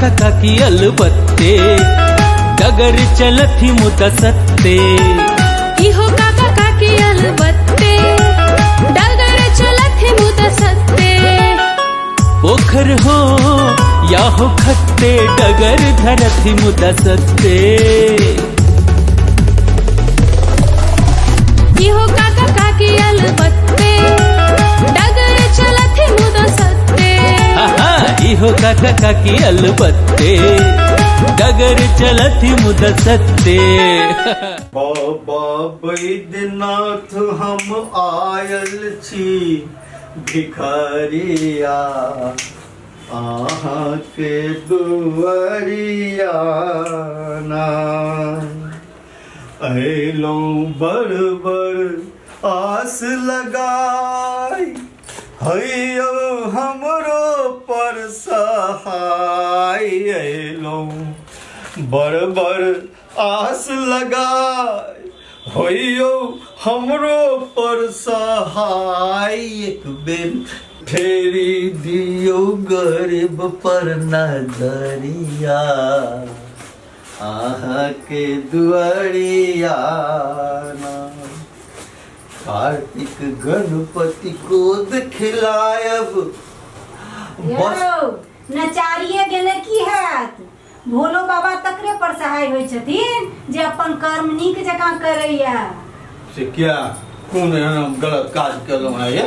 काका की अलबत्ते डगर चलती मुदा सत्ते इहो काका काकी अलबत्ते डगर चलती मुदा सत्ते पोखर हो या हो खत्ते डगर धरती मुदा सत्ते इहो काका काकी अलबत्ते डगर चलती मुदा सत्ते इहो काका काकी अलबत्ते डगर चलती मुदा सत्ते बाबा बैद्यनाथ हम आयल छी भिखारिया आहाँ के दुआरिया ना अयलौं बड़ बड़ आस लगाई हैयो हमरो पर सहाय अयलौं बड़ बड़ आस लगाई होइयो हमरो पर सहाय एक बेर फेरी दियो गरीब पर नजरिया आहाँ के दुआरिया ना कार्तिक गणपति को दिखलायब नचारिये गेले की हैत भोलो बाबा तकरे पर सहाय होय छथिन जे अपन कर्म नीक जकां करैया से क्या कोन एहन गलत काज केलौं है ये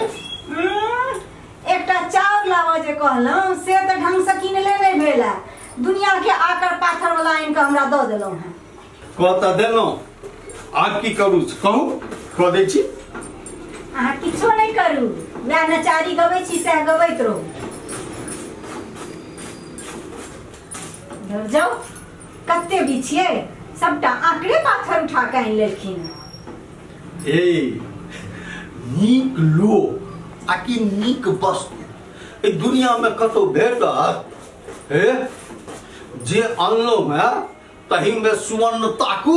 एकटा चाउर लावा जे कहलौं से त ढंग से किनले नै भेला दुनिया के आकर पाथर वाला आइन के हमरा द देलौं है कहता देलौं आब की करू कहू कह दै छी अहाँ किछो नै करू वैह नचारी गबै छी सएह गबैत रहू जाओ कते भी छियै सबटा आंकड़े पाथर उठा के आनि लेलखिन ए नीक लोक आकि नीक वस्तु ए दुनिया में कतौ भेटत हे जे अनलौं है तही में सुवर्ण ताकू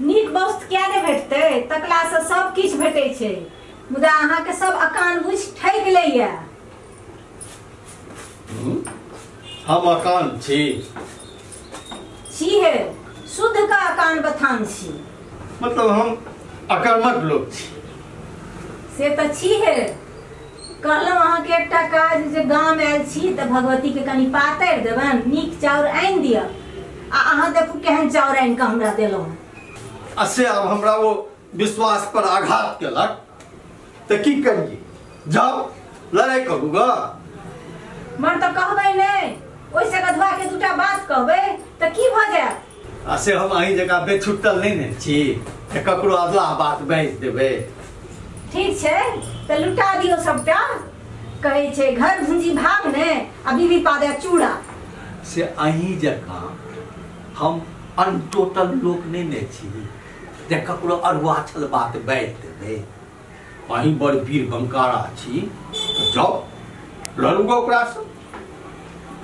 नीक वस्तु क्या नै भेटतै तकला से सब किछ भेटै छै मुदा अहाँ के सब अकान बुझ ठैक लैया हम अकान छी है शुद्ध का अकान बथान छी मतलब हम अकर्मक लोग छी से त छी है कहलौं अहाँ के एकटा काज जे गाम आयल छी त भगवती के कनि पातरि देबन नीक चाउर आनि दिअ आ अहाँ देखू केहन चाउर आनि के हमरा देलौं से अब हमरा वो विश्वास पर आघात केलक त की करिए जाओ लड़ाई करूगा मन त कहबै नै ओइसे गधवा के दूटा बात कहबै त की भ जायत से हम अही जगह बेछुटल नहीं ने छी ककरो अगला बात बाजि देबै ठीक छै त लुटा दियो सबटा कहै छै घर भुंजी भाग ने आ बीवी पादे चूड़ा से अही जगह हम अनटोटल लोक नहीं ने छी जे ककरो अरुआ छल बात बाजि देबै अही बड़ वीर बंकारा छी जाओ लड़ूगा ओकरा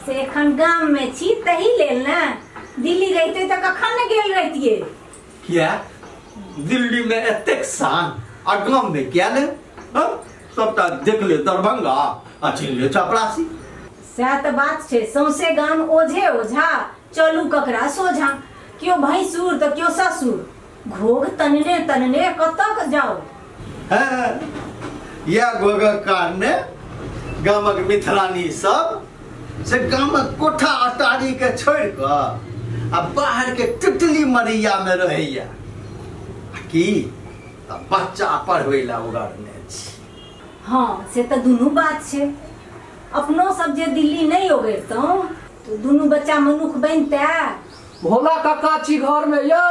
से एखन गाम में छी तही लेल ना दिल्ली रहते त कखन न गेल रहतिए क्या दिल्ली में एतेक शान आ गाम में क्या ले सबटा देख ले दरभंगा आ चिन्ह ले चपरासी सएह त बात छै सौंसे गाम ओझे ओझा चलू ककरा सोझा क्यों भैंसुर त क्यों ससुर घोग तनने तनने कतक जाओ या घोगक कारणे गामक मिथिलानी सब से गामक कोठा अटारी के छोड़ के आ बाहर के टिटली मरिया में रहैया की बच्चा पढ़बै ला उगारने छी हाँ से त दुनू बात छै अपनो सब जे दिल्ली नहीं ओगरतौ तो दुनू बच्चा मनुख बनते भोला काका छी घर में यो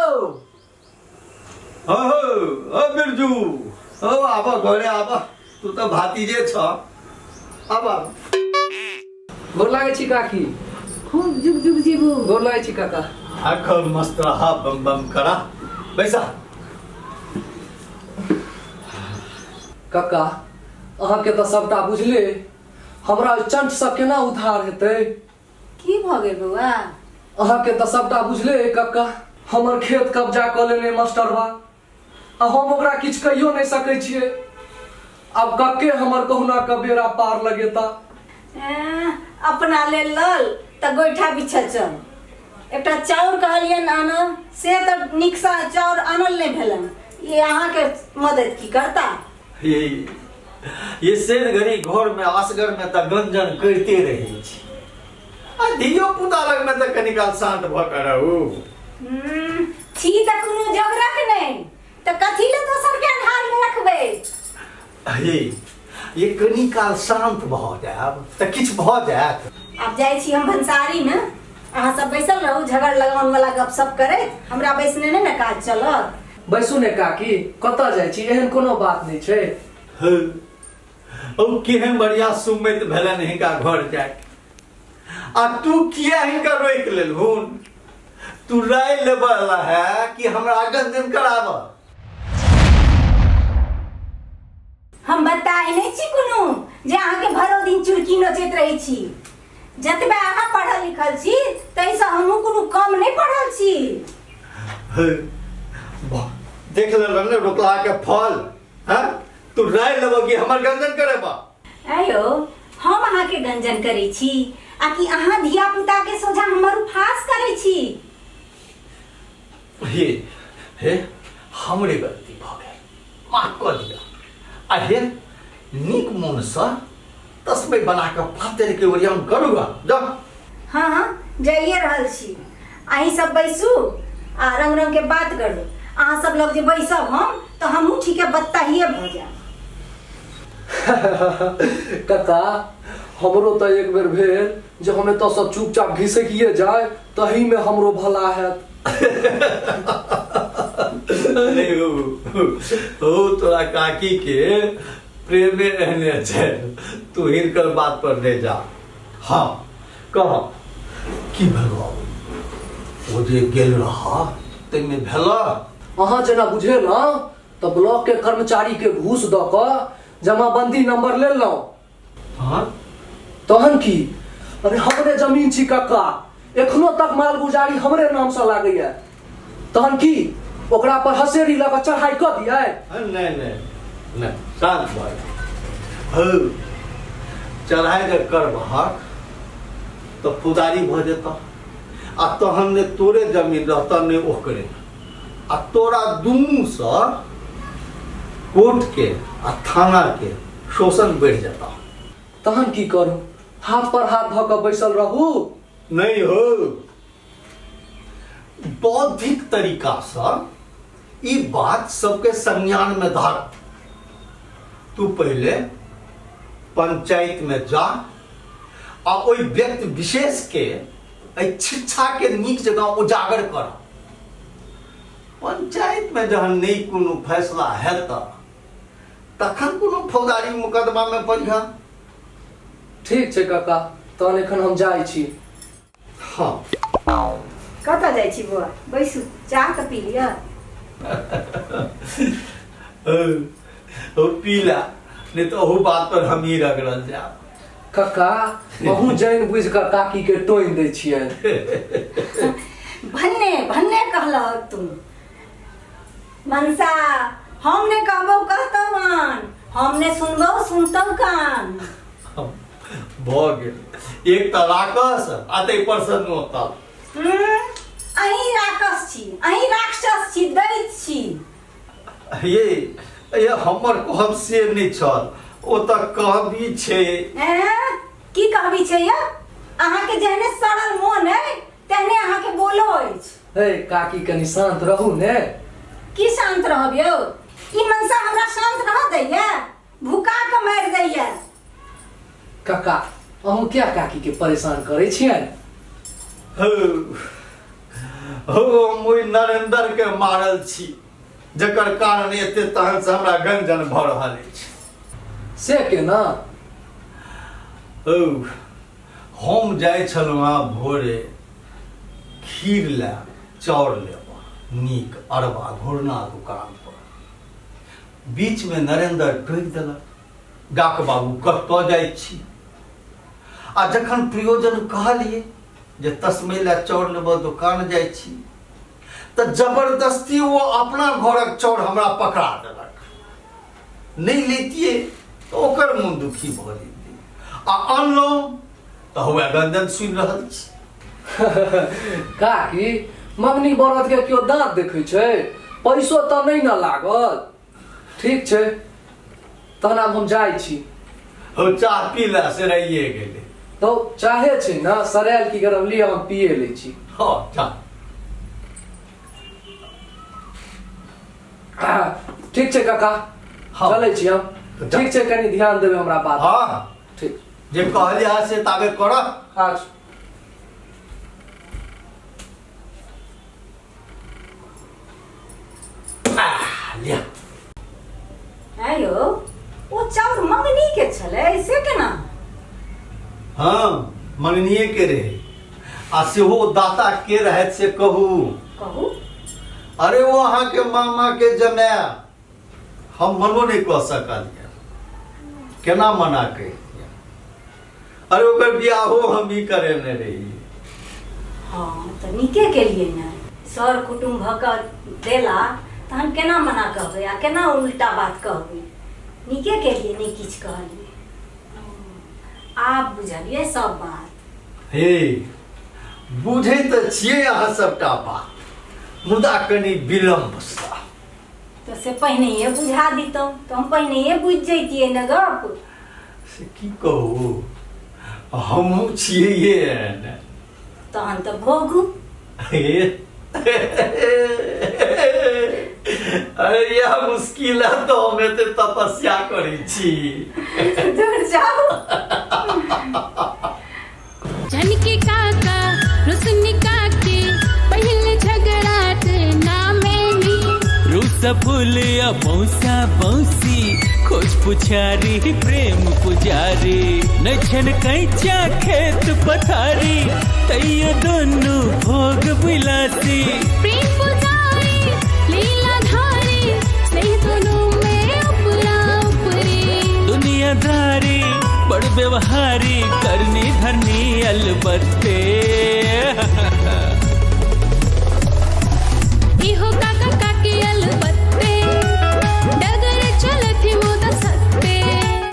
ओ बिरजू ओ आबा घरे आबा तू तो भातीजे छ आबा गोर लागे छी काकी खूब जुग जुग जीबू गोर लागे छी काका आखर मस्त रहा बम बम करा बैसा काका अहाँ के तो सबटा बुझले हमरा चंट से केना उद्धार हेतै की भ गेल बउआ अहाँ के तो सबटा बुझले काका हमर खेत कब्जा क लेने मास्टरबा आ हम ओकरा किछ कहियो नहीं सकै छियै अब कक्के हमर कहुना के बेरा पार लगेता अपना ले लल त गोइठा बिछल चल। एकटा चाउर कहलियन आन से त नीक सा चाउर आनल नहीं भेलन। ये अहाँ के मदद की करता? ये से घड़ी घर में असगर में त गंजन करते रही छी। आ धियो पुता लग में त कनिकाल शांत भ के रहू। छी त कोनो जगरक नहीं त कथी ले दोसर के अन्हार में रखबे? ये कनिकाल शांत भ जाब त किछ भ जात। अब जाय छी हम भंसारी में, अहाँ सब बैसल रहू झगड़ लगाउन वाला गपशप करे। हमरा बैसने नहीं ना काज चलत। बैसू ने काकी, कतऽ जाइ छी? एहन कोनो बात नहीं छै। ओ केहन बढ़िया सुमित भेलन हिनका घर जाय। आ तू किया हिनका रोक लेलहुन? तू राय लेबला है कि हमरा गंजन कराब? हम बताए नहीं छी कोनो जे अहाँ के भरो दिन चुरकी नचैत रही छी। जतबे अहाँ पढ़ल लिखल छी तैसे हमहू कोनो कम नहीं पढ़ल छी। देख ले ने रोकला के फल। हां तू राय लेबो कि हमर गंजन करेबा? आयो हम अहाँ के गंजन करे छी आ कि अहाँ धिया पुता के सोझा हमर उपहास करे छी? हे हमरे गलती भ गेल, माफ कर दिया। आ हे नीक मन से तस्मै बना के फातर के ओरियान करूगा जा। हाँ जाइए रहल छी। अहीं सब बैसू आ रंग रंग के बात करू। अहाँ सब लोग जे बैसब हम तो हमहू ठीक है बत्ताहिए भ जाए। कका हमरो तो एक बेर भेल जे हमें तो सब चुपचाप घिसकिए जाए तही में हमरो भला हैत। अरे ओ तोरा काकी के प्रेमे रहने छै, तू हिनकर बात पर ले जा। हाँ कह की भेलो? ओ जे गेल रहा तैमे भेला? अहाँ जेना बुझे ना तो ब्लॉक के कर्मचारी के घूस द क जमाबंदी नंबर ले लो। हाँ तहन की? अरे हमरे जमीन छी कक्का, एखनो तक मालगुजारी हमरे नाम से लागैया। तहन की ओकरा पर हसेरी लगा चढ़ाई क दियै? नहीं शांत भाई। चढ़ाई के करबहक तो फौदारी भ जेता। आ तहन ने तोरे जमीन रहता ने ओकरे। आ तोरा दुनू से कोर्ट के आ थाना के शोषण बढ़ जाता। तहन की करू? हाथ पर हाथ धऽ कऽ बैसल रहू? नहीं हो, बौद्धिक तरीका से ई बात सबके संज्ञान में धर। तू पहले पंचायत में जा आ ओई व्यक्ति विशेष के शिक्षा के नीक जगह उजागर कर। पंचायत में जहन नहीं कोनो फैसला हेता तखन कोनो फौजदारी मुकदमा में पड़िहा। ठीक छै काका, तहन एखन हम जाइ छी। हाँ कतऽ जाइ छी बौआ? बैसू चाह तऽ पी लिअ। पीला नहीं तो ओहू बात पर हम ही रगड़ल जाब। कक्का अहूँ जानि बुझ कऽ काकी के टोइन दै छियनि। भन्ने कहलह तुम मनसा, हमने कहबो कहतौ मान, हमने सुनबो सुनतौ कान। भ गेल एक त राक्षस आ तै पर से नोता। अहीं राक्षस छी, अहीं राक्षस छी, दैत छी। ये हमर कहब से नहीं छल, ओ त कहबी छे। की कहबी छे या? अहाँ के जेहने सरल मोन है तेहने अहाँ के बोलो अछि। हे काकी कनी शांत रहू ने। की शांत रहब यौ? ई मनसा हमरा शांत रह दैया, भूखा के मारि दैया। काका अहूँ क्या काकी के परेशान करे छियनि? हो मोई नरेंद्र के मारल छी, जकर कारण एते तहन से हमरा गंजन भ रहल अछि। से केना? हम जाय छलहुँ भोरे खीर ले चाउर लेबा नीक अरबा घुरना दुकान पर। बीच में नरेंद्र टोकि देलक, गाक बाबू कतऽ जाइ छी? आ जखन प्रयोजन कहलिए जे तस्मै ले चाउर लेबा दुकान जाइ छी त जबरदस्ती वो अपना घरक चाउर हमरा पकड़ा देलक। नहीं लेतिए तो ओकर मन दुखी भ जेतै। आ अनलहुँ तो हुए गंजन सुन रहल छी। काकी मंगनी बरत के क्यों दांत देखे छै, पैसो तो नहीं न लागल। ठीक छै तहन आब हम जाइ छी। हो चाह पी ला से रहिए गेले। तो चाहे छै ना सरायल की गरम लिया हम पिए ले छी। हाँ जा। ठीक छै काका हाँ। चलै छी हम। ठीक छै कनी ध्यान देबै हमरा बात। हाँ ठीक जे कहलिए से ताबे कर। आज लिया। आयो ओ चाउर मंगनी के छलै से केना? हाँ मंगनिए के रहे आ सेहो दाता के रहत से कहू। कहू। अरे वो अहाँ के मामा के जमाय हम मनो नहीं कह सकलिए, केना मना के। अरे ओकर बियाहो हम ही करे ने रही। हाँ तो नीके के लिए ने सर कुटुम्ब भकर देला तहन केना मना कहबै आ केना उल्टा बात कहबै। नीके के लिए नहीं किछ कहलिए। आप बुझलिए सब बात। हे बुझे तो छिए अहाँ सबटा बात, मुदा कनी विलम्ब सा। तो से पहले ये बुझा दीतौ तो हम पहले ये बुझ जैतिए न गप। से की कहू हमहू छिए ये ने। तहन तो भोगू। अरे यह मुश्किल है तो हमें तो तपस्या करी छी। दूर जाओ। जनकी काका रुसनी काकी पहले झगड़ाट नामेनी। रूस फूल या बौसा बौसी खोज पुछारी प्रेम पुजारी। न छन कैचा खेत पथारी तैयो दोनों भोग बिलासी। प्रेम पुजारी लीलाधारी स्नेह दोनों में उपरा उपरी। दुनियादारी बड़ व्यवहारी करनी धरनी अलबत्ते।